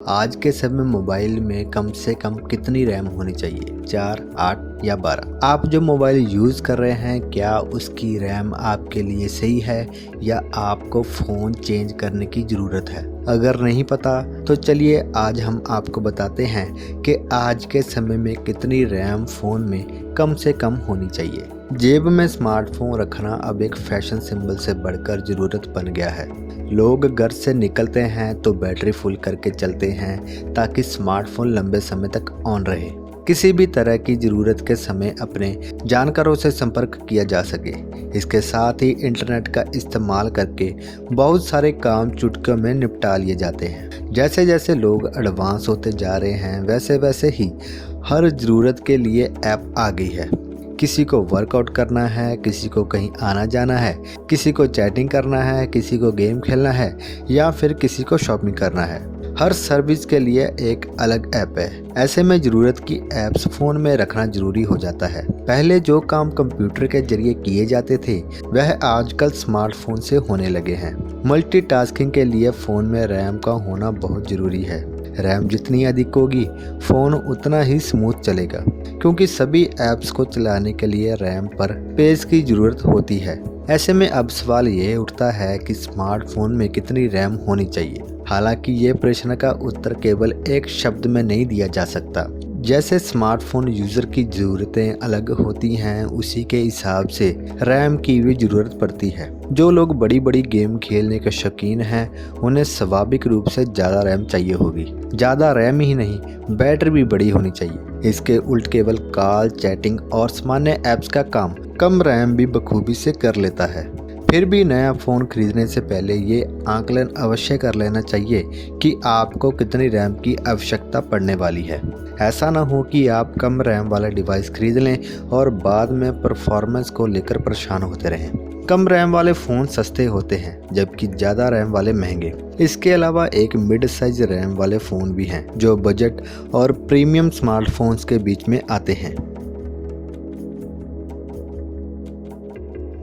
आज के समय मोबाइल में कम से कम कितनी रैम होनी चाहिए? 4, 8 या 12? आप जो मोबाइल यूज़ कर रहे हैं क्या उसकी रैम आपके लिए सही है या आपको फ़ोन चेंज करने की ज़रूरत है? अगर नहीं पता तो चलिए आज हम आपको बताते हैं कि आज के समय में कितनी रैम फ़ोन में कम से कम होनी चाहिए। जेब में स्मार्टफोन रखना अब एक फैशन सिंबल से बढ़कर ज़रूरत बन गया है। लोग घर से निकलते हैं तो बैटरी फुल करके चलते हैं ताकि स्मार्टफोन लंबे समय तक ऑन रहे। किसी भी तरह की ज़रूरत के समय अपने जानकारों से संपर्क किया जा सके। इसके साथ ही इंटरनेट का इस्तेमाल करके बहुत सारे काम चुटकियों में निपटा लिए जाते हैं। जैसे जैसे लोग एडवांस होते जा रहे हैं वैसे वैसे ही हर ज़रूरत के लिए ऐप आ गई है। किसी को वर्कआउट करना है, किसी को कहीं आना जाना है, किसी को चैटिंग करना है, किसी को गेम खेलना है या फिर किसी को शॉपिंग करना है। हर सर्विस के लिए एक अलग ऐप है। ऐसे में ज़रूरत की ऐप्स फ़ोन में रखना ज़रूरी हो जाता है। पहले जो काम कंप्यूटर के जरिए किए जाते थे वह आजकल स्मार्टफोन से होने लगे हैं। मल्टीटास्किंग के लिए फ़ोन में रैम का होना बहुत ज़रूरी है। रैम जितनी अधिक होगी फ़ोन उतना ही स्मूथ चलेगा, क्योंकि सभी ऐप्स को चलाने के लिए रैम पर पेज की ज़रूरत होती है। ऐसे में अब सवाल ये उठता है कि स्मार्टफोन में कितनी रैम होनी चाहिए। हालांकि ये प्रश्न का उत्तर केवल एक शब्द में नहीं दिया जा सकता। जैसे स्मार्टफोन यूज़र की ज़रूरतें अलग होती हैं उसी के हिसाब से रैम की भी ज़रूरत पड़ती है। जो लोग बड़ी बड़ी गेम खेलने के शौकीन हैं उन्हें स्वाभाविक रूप से ज़्यादा रैम चाहिए होगी। ज़्यादा रैम ही नहीं, बैटरी भी बड़ी होनी चाहिए। इसके उल्ट केवल कॉल, चैटिंग और सामान्य ऐप्स का काम कम रैम भी बखूबी से कर लेता है। फिर भी नया फ़ोन खरीदने से पहले ये आकलन अवश्य कर लेना चाहिए कि आपको कितनी रैम की आवश्यकता पड़ने वाली है। ऐसा ना हो कि आप कम रैम वाला डिवाइस खरीद लें और बाद में परफॉर्मेंस को लेकर परेशान होते रहें। कम रैम वाले फ़ोन सस्ते होते हैं जबकि ज़्यादा रैम वाले महंगे। इसके अलावा एक मिड साइज रैम वाले फ़ोन भी हैं जो बजट और प्रीमियम स्मार्टफोन्स के बीच में आते हैं।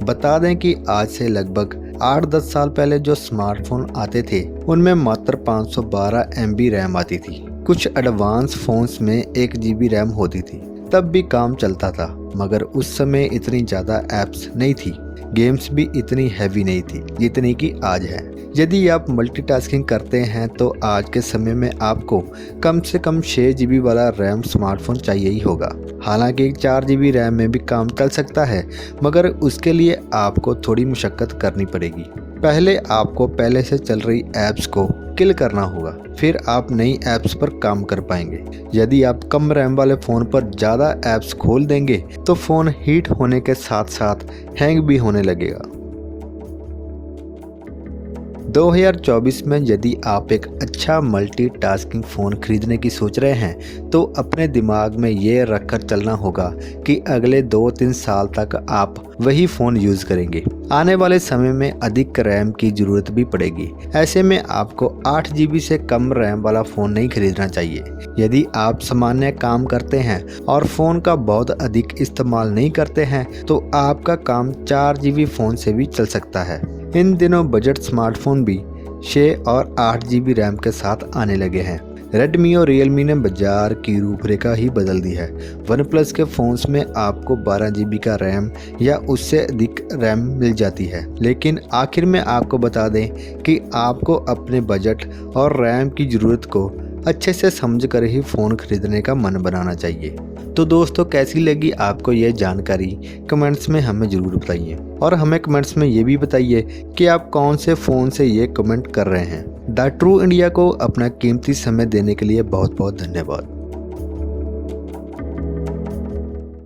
बता दें कि आज से लगभग 8-10 साल पहले जो स्मार्टफोन आते थे उनमें मात्र 512 MB रैम आती थी। कुछ एडवांस फ़ोन्स में 1 GB रैम होती थी। तब भी काम चलता था, मगर उस समय इतनी ज़्यादा ऐप्स नहीं थी, गेम्स भी इतनी हैवी नहीं थी जितनी कि आज है। यदि आप मल्टीटास्किंग करते हैं तो आज के समय में आपको कम से कम 6 GB वाला रैम स्मार्टफोन चाहिए ही होगा। हालांकि 4 GB रैम में भी काम चल सकता है, मगर उसके लिए आपको थोड़ी मशक्क़त करनी पड़ेगी। पहले आपको पहले से चल रही ऐप्स को किल करना होगा, फिर आप नई ऐप्स पर काम कर पाएंगे। यदि आप कम रैम वाले फ़ोन पर ज़्यादा ऐप्स खोल देंगे तो फ़ोन हीट होने के साथ साथ हैंग भी होने लगेगा। 2024 में यदि आप एक अच्छा मल्टीटास्किंग फ़ोन खरीदने की सोच रहे हैं तो अपने दिमाग में ये रखकर चलना होगा कि अगले 2-3 साल तक आप वही फ़ोन यूज़ करेंगे। आने वाले समय में अधिक रैम की ज़रूरत भी पड़ेगी। ऐसे में आपको 8 GB से कम रैम वाला फ़ोन नहीं खरीदना चाहिए। यदि आप सामान्य काम करते हैं और फ़ोन का बहुत अधिक इस्तेमाल नहीं करते हैं तो आपका काम 4 GB फ़ोन से भी चल सकता है। इन दिनों बजट स्मार्टफोन भी 6 और 8 GB रैम के साथ आने लगे हैं। रेडमी और रियलमी ने बाजार की रूपरेखा ही बदल दी है। वन प्लस के फ़ोन्स में आपको 12 GB का रैम या उससे अधिक रैम मिल जाती है। लेकिन आखिर में आपको बता दें कि आपको अपने बजट और रैम की ज़रूरत को अच्छे से समझ कर ही फ़ोन खरीदने का मन बनाना चाहिए। तो दोस्तों, कैसी लगी आपको ये जानकारी कमेंट्स में हमें ज़रूर बताइए और हमें कमेंट्स में ये भी बताइए कि आप कौन से फ़ोन से ये कमेंट कर रहे हैं। द ट्रू इंडिया को अपना कीमती समय देने के लिए बहुत बहुत धन्यवाद।